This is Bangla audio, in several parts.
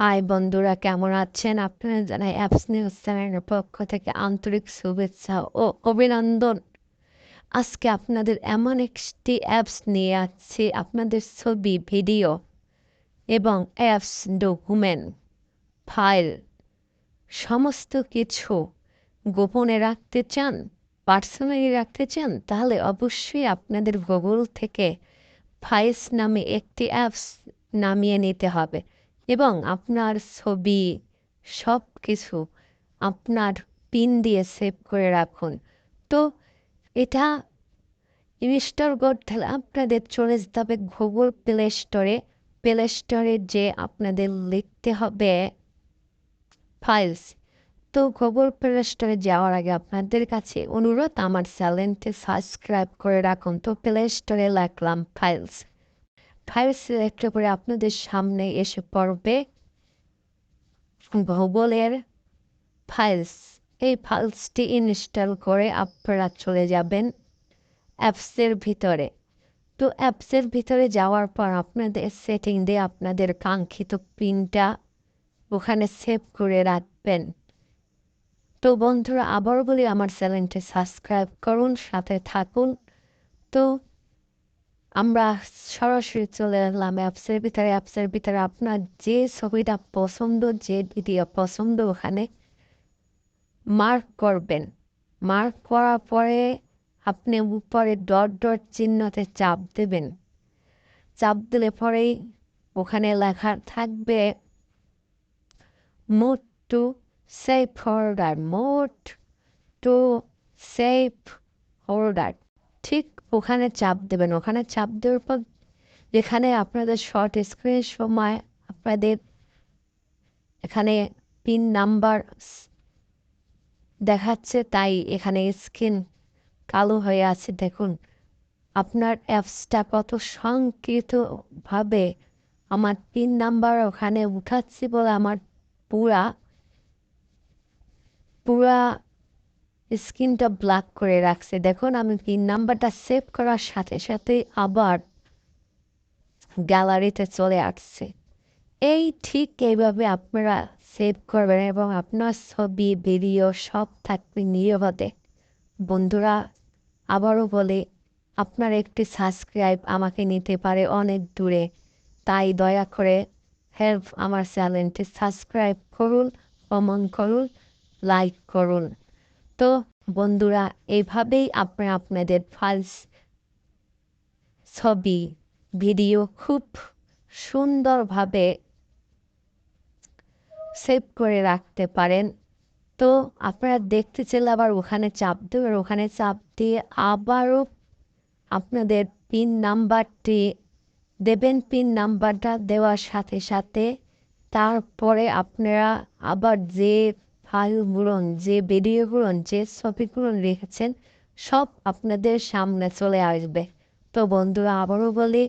হাই বন্ধুরা, কেমন আছেন? আপনারা জানাই অ্যাপস নিউজ চ্যানেলের পক্ষ থেকে আন্তরিক শুভেচ্ছা ও অভিনন্দন। আজকে আপনাদের এমন একটি অ্যাপস নিয়ে আসছি, আপনাদের ছবি, ভিডিও এবং অ্যাপস, ডকুমেন্ট, ফাইল সমস্ত কিছু গোপনে রাখতে চান, পার্সোনালি রাখতে চান, তাহলে অবশ্যই আপনাদের গুগল থেকে ফাইলস নামে একটি অ্যাপস নামিয়ে নিতে হবে এবং আপনার ছবি সব কিছু আপনার পিন দিয়ে সেভ করে রাখুন। তো এটা ইনস্টল করতে হলে আপনাদের চলে যেতে হবে গুগল প্লে স্টোরে যে আপনাদের লিখতে হবে ফাইলস। তো গুগল প্লে স্টোরে যাওয়ার আগে আপনাদের কাছে অনুরোধ, আমার চ্যানেলটি সাবস্ক্রাইব করে রাখুন। তো প্লে স্টোরে লিখলাম ফাইলস, ফাইল সিলেক্ট করে আপনাদের সামনে এসে পড়বে গুগলের ফাইলস। এই ফাইলসটি ইনস্টল করে আপনারা চলে যাবেন অ্যাপসের ভিতরে। তো অ্যাপসের ভিতরে যাওয়ার পর আপনাদের সেটিং দিয়ে আপনাদের কাঙ্ক্ষিত পিনটা ওখানে সেভ করে রাখবেন। তো বন্ধুরা, আবারও বলি, আমার চ্যানেলটি সাবস্ক্রাইব করুন, সাথে থাকুন। তো আমরা সরাসরি চলে এলাম অ্যাপসের ভিতরে আপনার যে ছবিটা পছন্দ, যে ভিডিও পছন্দ ওখানে মার্ক করবেন। মার্ক করার পরে আপনি উপরে ডট ডট চিহ্নতে চাপ দেবেন। চাপ দিলে পরেই ওখানে লেখা থাকবে mode to save holder, mode to save holder. ঠিক ওখানে চাপ দেবেন। ওখানে চাপ দেওয়ার পর যেখানে আপনাদের শর্ট স্ক্রিনের সময় আপনাদের এখানে পিন নাম্বার দেখাচ্ছে, তাই এখানে স্ক্রিন কালো হয়ে আছে। দেখুন আপনার অ্যাপসটা কত সংক্ষিপ্তভাবে আমার পিন নাম্বার ওখানে উঠাচ্ছি বলে আমার পুরা পুরা স্ক্রিনটা ব্ল্যাক করে রাখছে। দেখুন আমি পিন নাম্বারটা সেভ করার সাথে সাথে আবার গ্যালারিতে চলে আসছে। ঠিক এইভাবে আপনারা সেভ করবেন এবং আপনার ছবি, ভিডিও সব থাকবে নিরাপদে। বন্ধুরা, আবারও বলে, আপনার একটি সাবস্ক্রাইব আমাকে নিতে পারে অনেক দূরে, তাই দয়া করে আমার চ্যানেলটি সাবস্ক্রাইব করুন, কমেন্ট করুন, লাইক করুন। তো বন্ধুরা, এইভাবেই আপনারা আপনাদের ফাইলস, ছবি, ভিডিও খুব সুন্দরভাবে সেভ করে রাখতে পারেন। তো আপনারা দেখতে চাইলে আবার ওখানে চাপ দেবেন। ওখানে চাপ দিয়ে আবারও আপনাদের পিন নাম্বারটি দেবেন। পিন নাম্বারটা দেওয়ার সাথে সাথে তারপরে আপনারা আবার যে ফাইলগুলো, যে ভিডিওগুলো, যে ছবিগুলো রেখেছেন সব আপনাদের সামনে চলে আসবে। তো বন্ধুরা, আবারও বলি,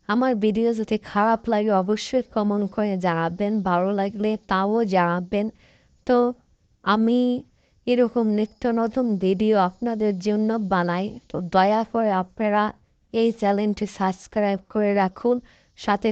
আমার ভিডিও যদি খারাপ লাগে অবশ্যই কমেন্ট করে জানাবেন, ভালো লাগলে তাও জানাবেন। তো আমি এরকম নিত্য নতুন ভিডিও আপনাদের জন্য বানাই। তো দয়া করে আপনারা এই চ্যানেলটি সাবস্ক্রাইব করে রাখুন, সাথে